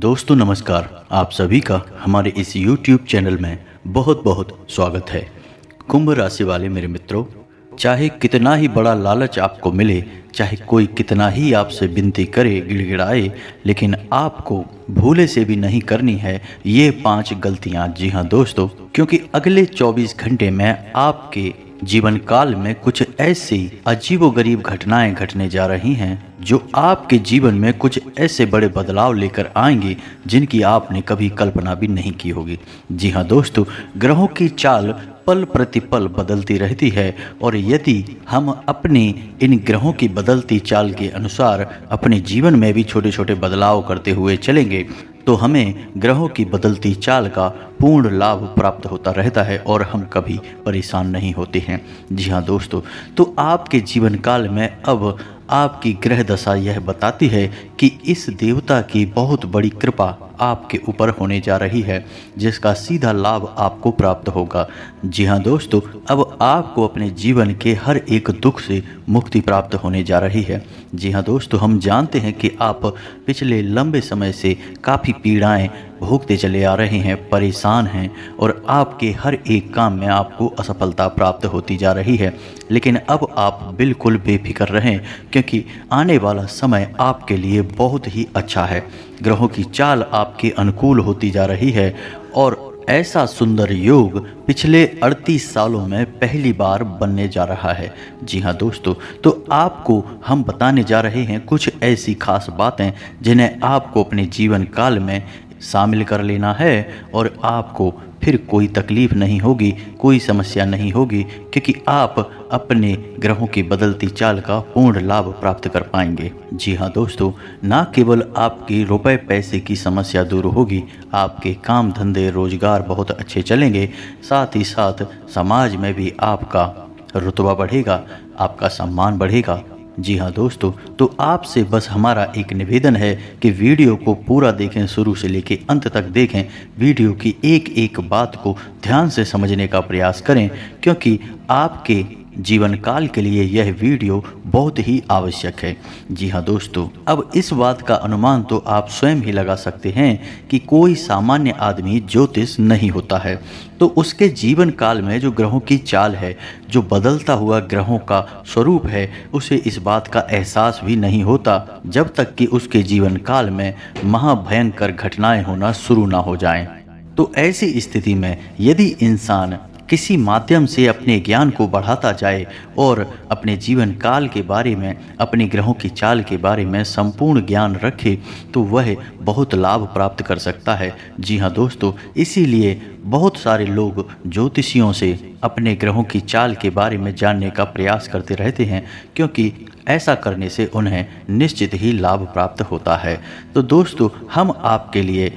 दोस्तों नमस्कार। आप सभी का हमारे इस YouTube चैनल में बहुत बहुत स्वागत है। कुंभ राशि वाले मेरे मित्रों, चाहे कितना ही बड़ा लालच आपको मिले, चाहे कोई कितना ही आपसे विनती करे, गिड़गिड़ाए, लेकिन आपको भूले से भी नहीं करनी है ये 5 गलतियां। जी हाँ दोस्तों, क्योंकि अगले 24 घंटे में आपके जीवन काल में कुछ ऐसी अजीबोगरीब घटनाएं घटने जा रही हैं जो आपके जीवन में कुछ ऐसे बड़े बदलाव लेकर आएंगी जिनकी आपने कभी कल्पना भी नहीं की होगी। जी हाँ दोस्तों, ग्रहों की चाल पल प्रतिपल बदलती रहती है और यदि हम अपने इन ग्रहों की बदलती चाल के अनुसार अपने जीवन में भी छोटे छोटे बदलाव करते हुए चलेंगे तो हमें ग्रहों की बदलती चाल का पूर्ण लाभ प्राप्त होता रहता है और हम कभी परेशान नहीं होते हैं। जी हाँ दोस्तों, तो आपके जीवन काल में अब आपकी ग्रह दशा यह बताती है कि इस देवता की बहुत बड़ी कृपा आपके ऊपर होने जा रही है जिसका सीधा लाभ आपको प्राप्त होगा। जी हाँ दोस्तों, अब आपको अपने जीवन के हर एक दुख से मुक्ति प्राप्त होने जा रही है। जी हाँ दोस्तों, हम जानते हैं कि आप पिछले लंबे समय से काफ़ी पीड़ाएं भोगते चले आ रहे हैं, परेशान हैं और आपके हर एक काम में आपको असफलता प्राप्त होती जा रही है। लेकिन अब आप बिल्कुल बेफिक्र रहें क्योंकि आने वाला समय आपके लिए बहुत ही अच्छा है। ग्रहों की चाल आपके अनुकूल होती जा रही है और ऐसा सुंदर योग पिछले 38 सालों में पहली बार बनने जा रहा है। जी हाँ दोस्तों, तो आपको हम बताने जा रहे हैं कुछ ऐसी खास बातें जिन्हें आपको अपने जीवन काल में शामिल कर लेना है और आपको फिर कोई तकलीफ नहीं होगी, कोई समस्या नहीं होगी क्योंकि आप अपने ग्रहों की बदलती चाल का पूर्ण लाभ प्राप्त कर पाएंगे। जी हाँ दोस्तों, ना केवल आपकी रुपए पैसे की समस्या दूर होगी, आपके काम धंधे रोजगार बहुत अच्छे चलेंगे, साथ ही साथ समाज में भी आपका रुतबा बढ़ेगा, आपका सम्मान बढ़ेगा। जी हाँ दोस्तों, तो आपसे बस हमारा एक निवेदन है कि वीडियो को पूरा देखें, शुरू से लेकर अंत तक देखें, वीडियो की एक एक बात को ध्यान से समझने का प्रयास करें क्योंकि आपके जीवन काल के लिए यह वीडियो बहुत ही आवश्यक है। जी हाँ दोस्तों, अब इस बात का अनुमान तो आप स्वयं ही लगा सकते हैं कि कोई सामान्य आदमी ज्योतिष नहीं होता है, तो उसके जीवन काल में जो ग्रहों की चाल है, जो बदलता हुआ ग्रहों का स्वरूप है, उसे इस बात का एहसास भी नहीं होता जब तक कि उसके जीवन काल में महाभयंकर घटनाएं होना शुरू ना हो जाएं। तो ऐसी स्थिति में यदि इंसान किसी माध्यम से अपने ज्ञान को बढ़ाता जाए और अपने जीवन काल के बारे में, अपने ग्रहों की चाल के बारे में संपूर्ण ज्ञान रखे तो वह बहुत लाभ प्राप्त कर सकता है। जी हाँ दोस्तों, इसीलिए बहुत सारे लोग ज्योतिषियों से अपने ग्रहों की चाल के बारे में जानने का प्रयास करते रहते हैं क्योंकि ऐसा करने से उन्हें निश्चित ही लाभ प्राप्त होता है। तो दोस्तों, हम आपके लिए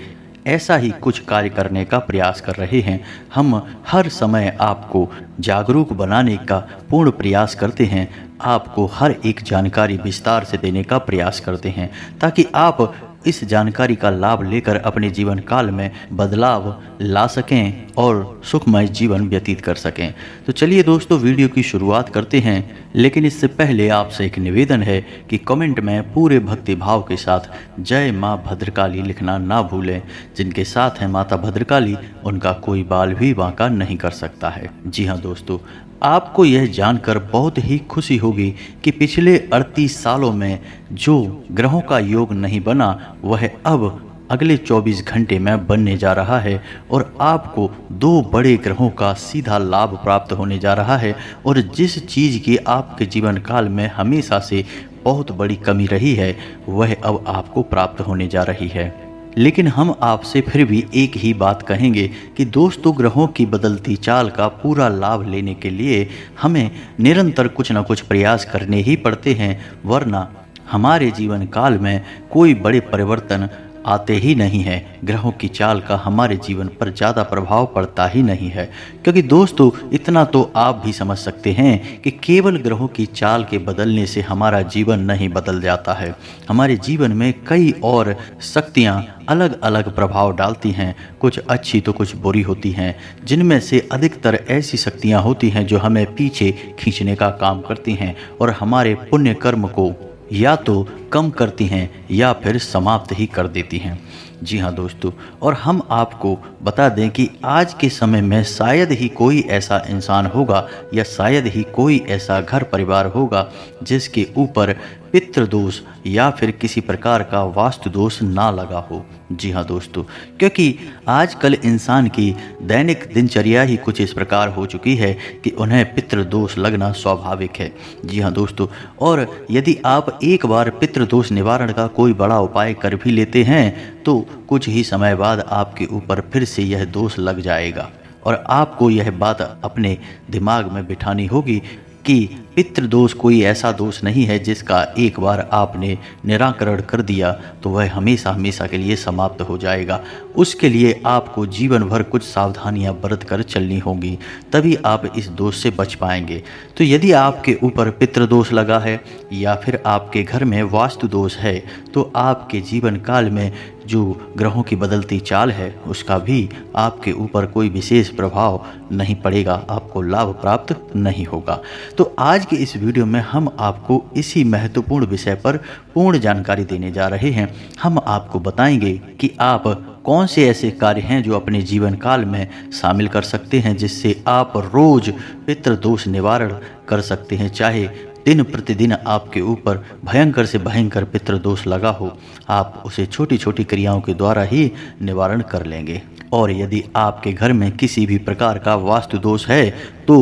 ऐसा ही कुछ कार्य करने का प्रयास कर रहे हैं। हम हर समय आपको जागरूक बनाने का पूर्ण प्रयास करते हैं, आपको हर एक जानकारी विस्तार से देने का प्रयास करते हैं ताकि आप इस जानकारी का लाभ लेकर अपने जीवन काल में बदलाव ला सकें और सुखमय जीवन व्यतीत कर सकें। तो चलिए दोस्तों, वीडियो की शुरुआत करते हैं, लेकिन इससे पहले आपसे एक निवेदन है कि कमेंट में पूरे भक्ति भाव के साथ जय माँ भद्रकाली लिखना ना भूलें। जिनके साथ है माता भद्रकाली, उनका कोई बाल भी बांका नहीं कर सकता है। जी हाँ दोस्तों, आपको यह जानकर बहुत ही खुशी होगी कि पिछले 38 सालों में जो ग्रहों का योग नहीं बना वह अब अगले 24 घंटे में बनने जा रहा है और आपको 2 बड़े ग्रहों का सीधा लाभ प्राप्त होने जा रहा है और जिस चीज़ की आपके जीवन काल में हमेशा से बहुत बड़ी कमी रही है वह अब आपको प्राप्त होने जा रही है। लेकिन हम आपसे फिर भी एक ही बात कहेंगे कि दोस्तों, ग्रहों की बदलती चाल का पूरा लाभ लेने के लिए हमें निरंतर कुछ न कुछ प्रयास करने ही पड़ते हैं, वरना हमारे जीवन काल में कोई बड़े परिवर्तन आते ही नहीं है। ग्रहों की चाल का हमारे जीवन पर ज़्यादा प्रभाव पड़ता ही नहीं है क्योंकि दोस्तों, इतना तो आप भी समझ सकते हैं कि केवल ग्रहों की चाल के बदलने से हमारा जीवन नहीं बदल जाता है। हमारे जीवन में कई और शक्तियाँ अलग अलग प्रभाव डालती हैं, कुछ अच्छी तो कुछ बुरी होती हैं, जिनमें से अधिकतर ऐसी शक्तियाँ होती हैं जो हमें पीछे खींचने का काम करती हैं और हमारे पुण्य कर्म को या तो कम करती हैं या फिर समाप्त ही कर देती हैं। जी हाँ दोस्तों, और हम आपको बता दें कि आज के समय में शायद ही कोई ऐसा इंसान होगा या शायद ही कोई ऐसा घर परिवार होगा जिसके ऊपर पितृदोष या फिर किसी प्रकार का वास्तु दोष ना लगा हो। जी हाँ दोस्तों, क्योंकि आजकल इंसान की दैनिक दिनचर्या ही कुछ इस प्रकार हो चुकी है कि उन्हें पितृदोष लगना स्वाभाविक है। जी हाँ दोस्तों, और यदि आप एक बार पितृदोष निवारण का कोई बड़ा उपाय कर भी लेते हैं तो कुछ ही समय बाद आपके ऊपर फिर से यह दोष लग जाएगा। और आपको यह बात अपने दिमाग में बिठानी होगी कि पितृदोष कोई ऐसा दोष नहीं है जिसका एक बार आपने निराकरण कर दिया तो वह हमेशा हमेशा के लिए समाप्त हो जाएगा। उसके लिए आपको जीवन भर कुछ सावधानियां बरत कर चलनी होंगी, तभी आप इस दोष से बच पाएंगे। तो यदि आपके ऊपर पितृदोष लगा है या फिर आपके घर में वास्तु दोष है तो आपके जीवन काल में जो ग्रहों की बदलती चाल है उसका भी आपके ऊपर कोई विशेष प्रभाव नहीं पड़ेगा, आपको लाभ प्राप्त नहीं होगा। तो आज के इस वीडियो में हम आपको इसी महत्वपूर्ण विषय पर पूर्ण जानकारी देने जा रहे हैं। हम आपको बताएंगे कि आप कौन से ऐसे कार्य हैं जो अपने जीवन काल में शामिल कर सकते हैं जिससे आप रोज पितृदोष निवारण कर सकते हैं। चाहे दिन प्रतिदिन आपके ऊपर भयंकर से भयंकर पितृदोष लगा हो, आप उसे छोटी छोटी क्रियाओं के द्वारा ही निवारण कर लेंगे। और यदि आपके घर में किसी भी प्रकार का वास्तु दोष है तो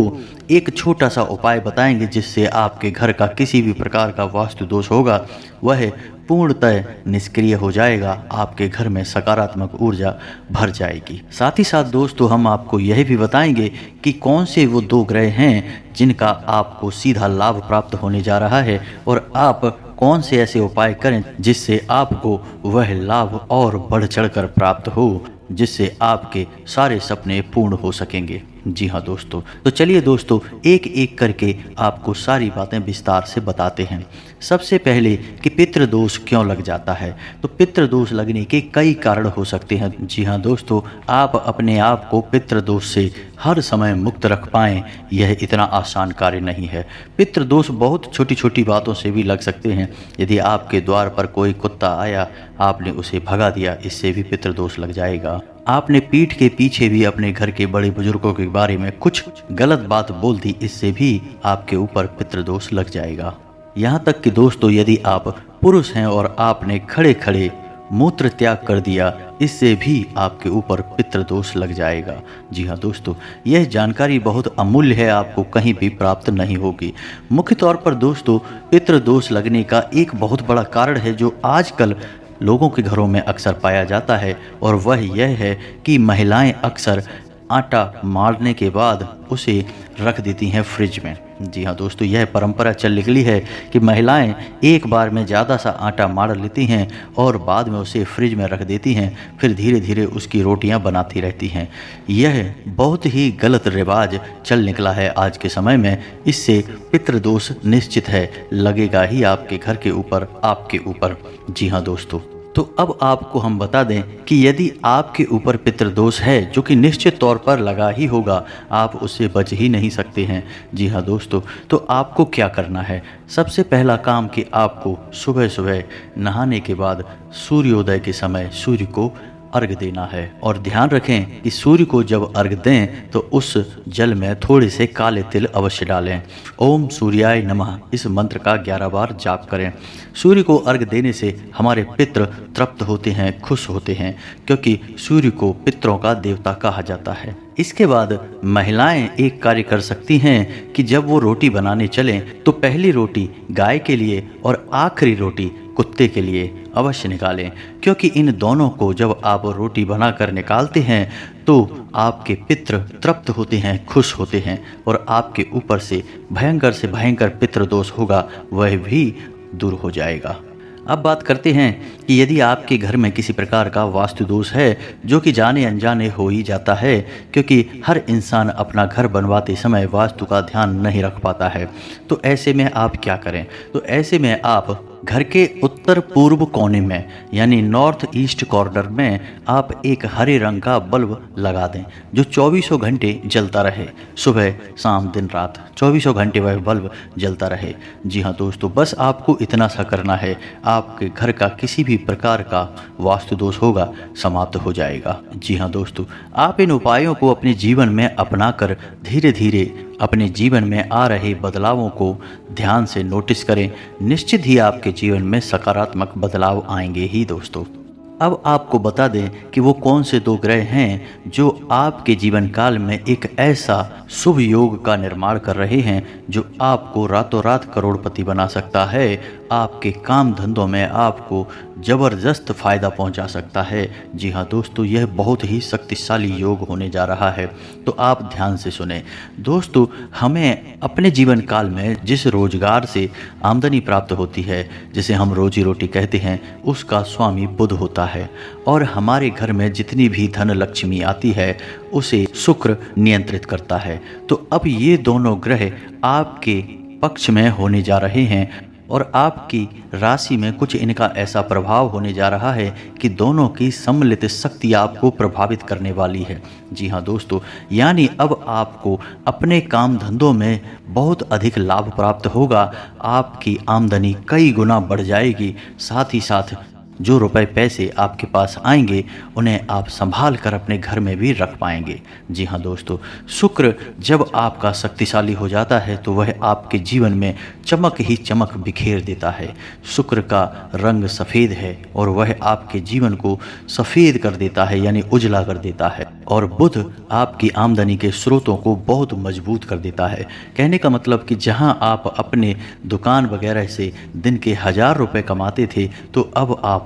एक छोटा सा उपाय बताएंगे जिससे आपके घर का किसी भी प्रकार का वास्तु दोष होगा वह पूर्णतः निष्क्रिय हो जाएगा, आपके घर में सकारात्मक ऊर्जा भर जाएगी। साथ ही साथ दोस्तों हम आपको यह भी बताएंगे कि कौन से वो 2 ग्रह हैं जिनका आपको सीधा लाभ प्राप्त होने जा रहा है और आप कौन से ऐसे उपाय करें जिससे आपको वह लाभ और बढ़ चढ़कर प्राप्त हो, जिससे आपके सारे सपने पूर्ण हो सकेंगे। जी हाँ दोस्तों, तो चलिए दोस्तों एक एक करके आपको सारी बातें विस्तार से बताते हैं। सबसे पहले कि पितृदोष क्यों लग जाता है, तो पितृदोष लगने के कई कारण हो सकते हैं। जी हाँ दोस्तों, आप अपने आप को पितृदोष से हर समय मुक्त रख पाएं यह इतना आसान कार्य नहीं है। पितृदोष बहुत छोटी छोटी बातों से भी लग सकते हैं। यदि आपके द्वार पर कोई कुत्ता आया, आपने उसे भगा दिया, इससे भी पितृदोष लग जाएगा। आपने पीठ के पीछे भी अपने घर के बड़े बुजुर्गों के बारे में कुछ गलत बात बोल दी, इससे भी आपके ऊपर पितृदोष लग जाएगा। यहाँ तक कि दोस्तों यदि आप पुरुष हैं और आपने खड़े खड़े मूत्र त्याग कर दिया, इससे भी आपके ऊपर पितृदोष लग जाएगा। जी हाँ दोस्तों, यह जानकारी बहुत अमूल्य है, आपको कहीं भी प्राप्त नहीं होगी। मुख्य तौर पर दोस्तों पितृदोष लगने का एक बहुत बड़ा कारण है जो आजकल लोगों के घरों में अक्सर पाया जाता है, और वह यह है कि महिलाएं अक्सर आटा मारने के बाद उसे रख देती हैं फ्रिज में। जी हाँ दोस्तों, यह परंपरा चल निकली है कि महिलाएं एक बार में ज़्यादा सा आटा मार लेती हैं और बाद में उसे फ्रिज में रख देती हैं, फिर धीरे धीरे उसकी रोटियां बनाती रहती हैं। यह बहुत ही गलत रिवाज चल निकला है आज के समय में। इससे पितृदोष निश्चित है लगेगा ही आपके घर के ऊपर, आपके ऊपर। जी हाँ दोस्तों, तो अब आपको हम बता दें कि यदि आपके ऊपर पितृदोष है, जो कि निश्चित तौर पर लगा ही होगा, आप उससे बच ही नहीं सकते हैं। जी हाँ दोस्तों, तो आपको क्या करना है? सबसे पहला काम कि आपको सुबह सुबह नहाने के बाद सूर्योदय के समय सूर्य को अर्घ देना है। और ध्यान रखें कि सूर्य को जब अर्घ दें तो उस जल में थोड़े से काले तिल अवश्य डालें। ओम सूर्याय नमः इस मंत्र का 11 बार जाप करें। सूर्य को अर्घ देने से हमारे पितृ तृप्त होते हैं, खुश होते हैं, क्योंकि सूर्य को पितरों का देवता कहा जाता है। इसके बाद महिलाएं एक कार्य कर सकती हैं कि जब वो रोटी बनाने चलें तो पहली रोटी गाय के लिए और आखिरी रोटी कुत्ते के लिए अवश्य निकालें, क्योंकि इन दोनों को जब आप रोटी बनाकर निकालते हैं तो आपके पितृ तृप्त होते हैं, खुश होते हैं, और आपके ऊपर से भयंकर पितृदोष होगा वह भी दूर हो जाएगा। अब बात करते हैं कि यदि आपके घर में किसी प्रकार का वास्तु दोष है, जो कि जाने अनजाने हो ही जाता है, क्योंकि हर इंसान अपना घर बनवाते समय वास्तु का ध्यान नहीं रख पाता है, तो ऐसे में आप क्या करें? तो ऐसे में आप घर के उत्तर पूर्व कोने में यानी नॉर्थ ईस्ट कॉर्नर में आप एक हरे रंग का बल्ब लगा दें जो चौबीसों घंटे जलता रहे। सुबह शाम दिन रात 24 घंटे वह बल्ब जलता रहे। जी हाँ दोस्तों, बस आपको इतना सा करना है, आपके घर का किसी भी प्रकार का वास्तु दोष होगा समाप्त हो जाएगा। जी हाँ दोस्तों, आप इन उपायों को अपने जीवन में अपनाकर धीरे धीरे अपने जीवन में आ रहे बदलावों को ध्यान से नोटिस करें। निश्चित ही आपके जीवन में सकारात्मक बदलाव आएंगे ही दोस्तों। अब आपको बता दें कि वो कौन से 2 ग्रह हैं जो आपके जीवन काल में एक ऐसा शुभ योग का निर्माण कर रहे हैं जो आपको रातों रात करोड़पति बना सकता है, आपके काम धंधों में आपको ज़बरदस्त फ़ायदा पहुंचा सकता है। जी हाँ दोस्तों, यह बहुत ही शक्तिशाली योग होने जा रहा है, तो आप ध्यान से सुने। दोस्तों, हमें अपने जीवन काल में जिस रोजगार से आमदनी प्राप्त होती है, जिसे हम रोजी रोटी कहते हैं, उसका स्वामी बुध होता है और हमारे घर में जितनी भी धन लक्ष्मी आती है उसे शुक्र नियंत्रित करता है। तो अब ये दोनों ग्रह आपके पक्ष में होने जा रहे हैं और आपकी राशि में कुछ इनका ऐसा प्रभाव होने जा रहा है कि दोनों की सम्मिलित शक्ति आपको प्रभावित करने वाली है। जी हाँ दोस्तों, यानी अब आपको अपने काम धंधों में बहुत अधिक लाभ प्राप्त होगा, आपकी आमदनी कई गुना बढ़ जाएगी। साथ ही साथ जो रुपए पैसे आपके पास आएंगे उन्हें आप संभाल कर अपने घर में भी रख पाएंगे। जी हाँ दोस्तों, शुक्र जब आपका शक्तिशाली हो जाता है तो वह आपके जीवन में चमक ही चमक बिखेर देता है। शुक्र का रंग सफ़ेद है और वह आपके जीवन को सफ़ेद कर देता है यानी उजला कर देता है। और बुध आपकी आमदनी के स्रोतों को बहुत मजबूत कर देता है। कहने का मतलब कि जहां आप अपने दुकान वगैरह से दिन के 1000 रुपये कमाते थे तो अब आप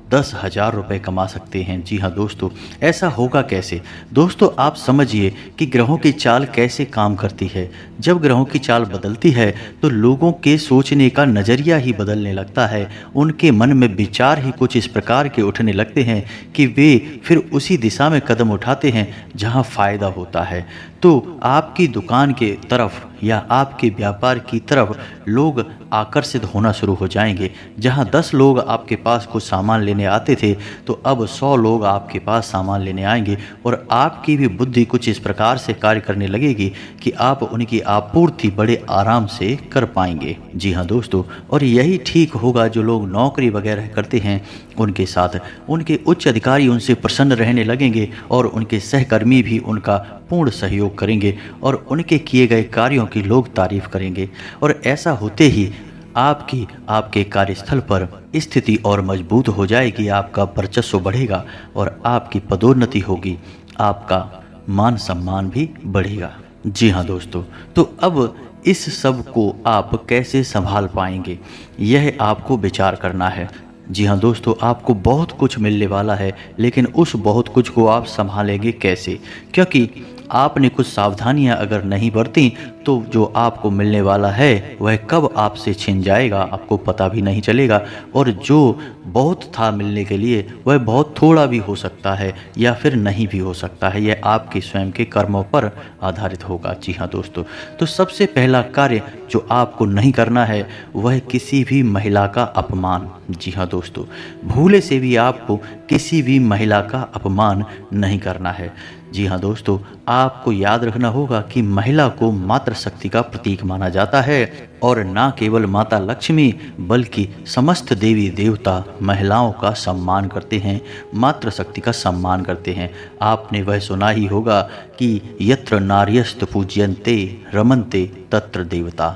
10,000 रुपये कमा सकते हैं। जी हाँ दोस्तों, ऐसा होगा कैसे? दोस्तों, आप समझिए कि ग्रहों की चाल कैसे काम करती है। जब ग्रहों की चाल बदलती है तो लोगों के सोचने का नज़रिया ही बदलने लगता है। उनके मन में विचार ही कुछ इस प्रकार के उठने लगते हैं कि वे फिर उसी दिशा में कदम उठाते हैं जहाँ फ़ायदा होता है। तो आपकी दुकान के तरफ या आपके व्यापार की तरफ लोग आकर्षित होना शुरू हो जाएंगे। जहां 10 लोग आपके पास कुछ सामान लेने आते थे तो अब 100 लोग आपके पास सामान लेने आएंगे और आपकी भी बुद्धि कुछ इस प्रकार से कार्य करने लगेगी कि आप उनकी आपूर्ति बड़े आराम से कर पाएंगे। जी हाँ दोस्तों, और यही ठीक होगा जो लोग नौकरी वगैरह करते हैं उनके साथ। उनके उच्च अधिकारी उनसे प्रसन्न रहने लगेंगे और उनके सहकर्मी भी उनका पूर्ण सहयोग करेंगे और उनके किए गए कार्यों की लोग तारीफ करेंगे। और ऐसा होते ही आपके कार्यस्थल पर स्थिति और मजबूत हो जाएगी, आपका वर्चस्व बढ़ेगा और आपकी पदोन्नति होगी, आपका मान सम्मान भी बढ़ेगा। जी हाँ दोस्तों, तो अब इस सब को आप कैसे संभाल पाएंगे, यह आपको विचार करना है। जी हाँ दोस्तों, आपको बहुत कुछ मिलने वाला है, लेकिन उस बहुत कुछ को आप संभालेंगे कैसे? क्योंकि आपने कुछ सावधानियां अगर नहीं बरती तो जो आपको मिलने वाला है वह कब आपसे छिन जाएगा आपको पता भी नहीं चलेगा, और जो बहुत था मिलने के लिए वह बहुत थोड़ा भी हो सकता है या फिर नहीं भी हो सकता है। यह आपके स्वयं के कर्मों पर आधारित होगा। जी हाँ दोस्तों, तो सबसे पहला कार्य जो आपको नहीं करना है वह किसी भी महिला का अपमान। जी हाँ दोस्तों, भूले से भी आपको किसी भी महिला का अपमान नहीं करना है। जी हाँ दोस्तों, आपको याद रखना होगा कि महिला को मातृ शक्ति का प्रतीक माना जाता है और ना केवल माता लक्ष्मी बल्कि समस्त देवी देवता महिलाओं का सम्मान करते हैं, मातृ शक्ति का सम्मान करते हैं। आपने वह सुना ही होगा कि यत्र नार्यस्त पूज्यन्ते रमन्ते तत्र देवता।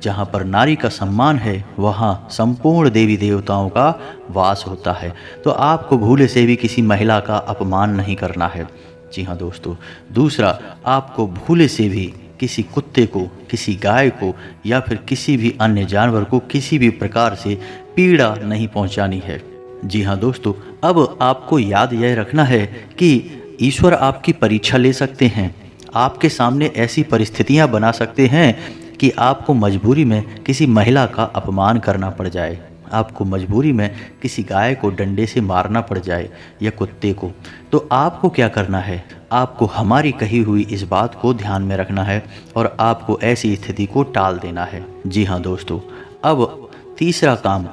जहाँ पर नारी का सम्मान है वहाँ संपूर्ण देवी देवताओं का वास होता है। तो आपको भूले से भी किसी महिला का अपमान नहीं करना है। जी हाँ दोस्तों, दूसरा, आपको भूले से भी किसी कुत्ते को, किसी गाय को या फिर किसी भी अन्य जानवर को किसी भी प्रकार से पीड़ा नहीं पहुंचानी है। जी हाँ दोस्तों, अब आपको याद यह रखना है कि ईश्वर आपकी परीक्षा ले सकते हैं, आपके सामने ऐसी परिस्थितियां बना सकते हैं कि आपको मजबूरी में किसी महिला का अपमान करना पड़ जाए, आपको मजबूरी में किसी गाय को डंडे से मारना पड़ जाए या कुत्ते को। तो आपको क्या करना है, आपको हमारी कही हुई इस बात को ध्यान में रखना है और आपको ऐसी स्थिति को टाल देना है। जी हाँ दोस्तों, अब तीसरा काम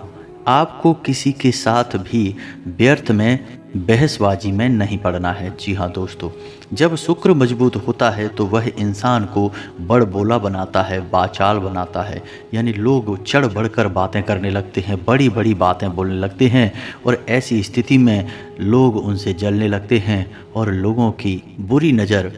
आपको किसी के साथ भी व्यर्थ में बहसबाजी में नहीं पड़ना है। जी हाँ दोस्तों, जब शुक्र मजबूत होता है तो वह इंसान को बड़बोला बनाता है, वाचाल बनाता है। यानी लोग चढ़ बढ़कर बातें करने लगते हैं, बड़ी बड़ी बातें बोलने लगते हैं और ऐसी स्थिति में लोग उनसे जलने लगते हैं और लोगों की बुरी नज़र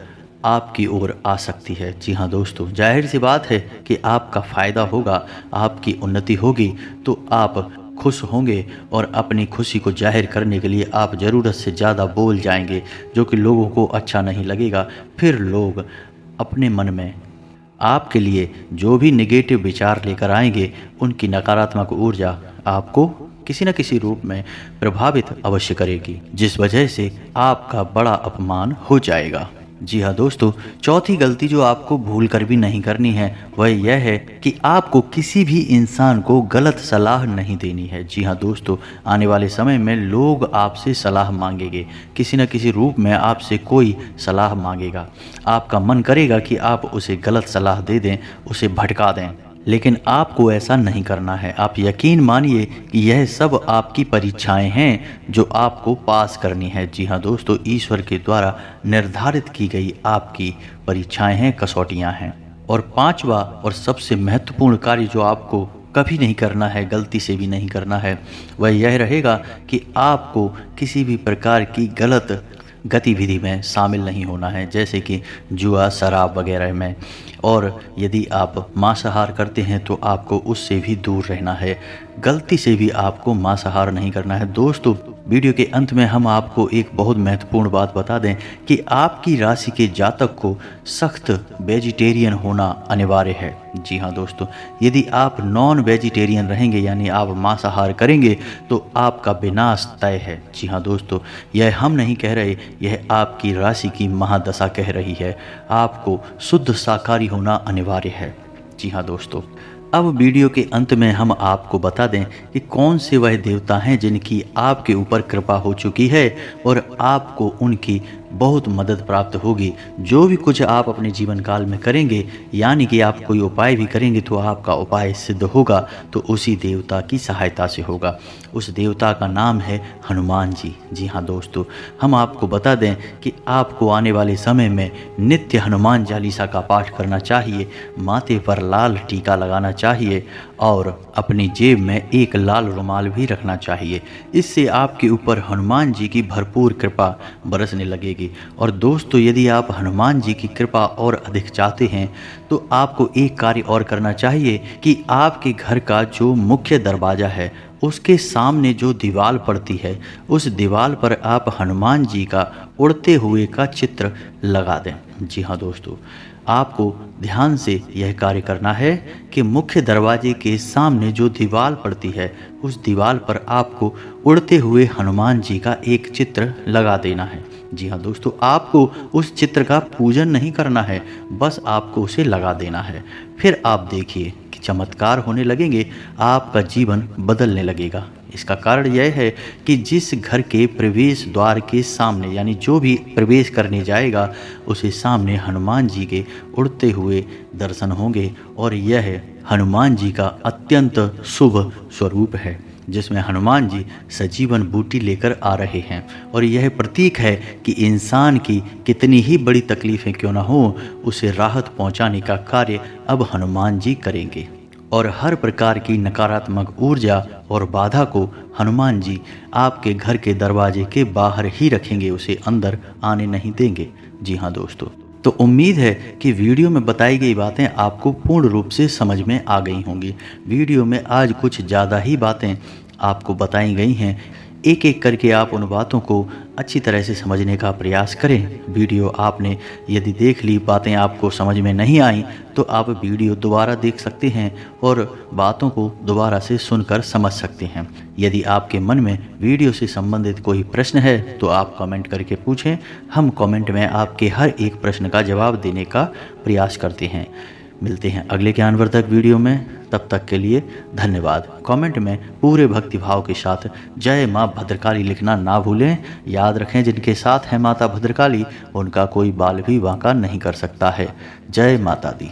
आपकी ओर आ सकती है। जी हाँ दोस्तों, जाहिर सी बात है कि आपका फ़ायदा होगा, आपकी उन्नति होगी तो आप खुश होंगे और अपनी खुशी को जाहिर करने के लिए आप ज़रूरत से ज़्यादा बोल जाएंगे, जो कि लोगों को अच्छा नहीं लगेगा। फिर लोग अपने मन में आपके लिए जो भी नेगेटिव विचार लेकर आएंगे, उनकी नकारात्मक ऊर्जा आपको किसी न किसी रूप में प्रभावित अवश्य करेगी, जिस वजह से आपका बड़ा अपमान हो जाएगा। जी हाँ दोस्तों, चौथी गलती जो आपको भूल कर भी नहीं करनी है वह यह है कि आपको किसी भी इंसान को गलत सलाह नहीं देनी है। जी हाँ दोस्तों, आने वाले समय में लोग आपसे सलाह मांगेंगे, किसी न किसी रूप में आपसे कोई सलाह मांगेगा। आपका मन करेगा कि आप उसे गलत सलाह दे दें, उसे भटका दें, लेकिन आपको ऐसा नहीं करना है। आप यकीन मानिए कि यह सब आपकी परीक्षाएं हैं जो आपको पास करनी है। जी हाँ दोस्तों, ईश्वर के द्वारा निर्धारित की गई आपकी परीक्षाएं हैं, कसौटियां हैं। और पांचवा और सबसे महत्वपूर्ण कार्य जो आपको कभी नहीं करना है, गलती से भी नहीं करना है, वह यह रहेगा कि आपको किसी भी प्रकार की गलत गतिविधि में शामिल नहीं होना है, जैसे कि जुआ, शराब वगैरह में। और यदि आप मांसाहार करते हैं तो आपको उससे भी दूर रहना है, गलती से भी आपको मांसाहार नहीं करना है। दोस्तों, वीडियो के अंत में हम आपको एक बहुत महत्वपूर्ण बात बता दें कि आपकी राशि के जातक को सख्त वेजिटेरियन होना अनिवार्य है। जी हाँ दोस्तों, यदि आप नॉन वेजिटेरियन रहेंगे यानी आप मांसाहार करेंगे तो आपका विनाश तय है। जी हाँ दोस्तों, यह हम नहीं कह रहे, यह आपकी राशि की महादशा कह रही है। आपको शुद्ध शाकाहारी होना अनिवार्य है। जी हाँ दोस्तों, अब वीडियो के अंत में हम आपको बता दें कि कौन से वह देवता हैं जिनकी आपके ऊपर कृपा हो चुकी है और आपको उनकी बहुत मदद प्राप्त होगी। जो भी कुछ आप अपने जीवन काल में करेंगे, यानी कि आप कोई उपाय भी करेंगे तो आपका उपाय सिद्ध होगा तो उसी देवता की सहायता से होगा। उस देवता का नाम है हनुमान जी। जी हाँ दोस्तों, हम आपको बता दें कि आपको आने वाले समय में नित्य हनुमान चालीसा का पाठ करना चाहिए, माथे पर लाल टीका लगाना चाहिए और अपनी जेब में एक लाल रुमाल भी रखना चाहिए। इससे आपके ऊपर हनुमान जी की भरपूर कृपा बरसने लगेगी। और दोस्तों, यदि आप हनुमान जी की कृपा और अधिक चाहते हैं तो आपको एक कार्य और करना चाहिए कि आपके घर का जो मुख्य दरवाज़ा है उसके सामने जो दीवार पड़ती है, उस दीवार पर आप हनुमान जी का उड़ते हुए का चित्र लगा दें। जी हाँ दोस्तों, आपको ध्यान से यह कार्य करना है कि मुख्य दरवाजे के सामने जो दीवार पड़ती है उस दीवार पर आपको उड़ते हुए हनुमान जी का एक चित्र लगा देना है। जी हाँ दोस्तों, आपको उस चित्र का पूजन नहीं करना है, बस आपको उसे लगा देना है। फिर आप देखिए कि चमत्कार होने लगेंगे, आपका जीवन बदलने लगेगा। इसका कारण यह है कि जिस घर के प्रवेश द्वार के सामने यानी जो भी प्रवेश करने जाएगा उसे सामने हनुमान जी के उड़ते हुए दर्शन होंगे और यह हनुमान जी का अत्यंत शुभ स्वरूप है, जिसमें हनुमान जी सजीवन बूटी लेकर आ रहे हैं। और यह प्रतीक है कि इंसान की कितनी ही बड़ी तकलीफ़ें क्यों ना हो, उसे राहत पहुंचाने का कार्य अब हनुमान जी करेंगे। और हर प्रकार की नकारात्मक ऊर्जा और बाधा को हनुमान जी आपके घर के दरवाजे के बाहर ही रखेंगे, उसे अंदर आने नहीं देंगे। जी हाँ दोस्तों, तो उम्मीद है कि वीडियो में बताई गई बातें आपको पूर्ण रूप से समझ में आ गई होंगी। वीडियो में आज कुछ ज़्यादा ही बातें आपको बताई गई हैं। एक एक करके आप उन बातों को अच्छी तरह से समझने का प्रयास करें। वीडियो आपने यदि देख ली, बातें आपको समझ में नहीं आई तो आप वीडियो दोबारा देख सकते हैं और बातों को दोबारा से सुनकर समझ सकते हैं। यदि आपके मन में वीडियो से संबंधित कोई प्रश्न है तो आप कमेंट करके पूछें, हम कमेंट में आपके हर एक प्रश्न का जवाब देने का प्रयास करते हैं। मिलते हैं अगले ज्ञानवर्धक वीडियो में, तब तक के लिए धन्यवाद। कमेंट में पूरे भक्तिभाव के साथ जय माँ भद्रकाली लिखना ना भूलें। याद रखें, जिनके साथ है माता भद्रकाली उनका कोई बाल भी बांका नहीं कर सकता है। जय माता दी।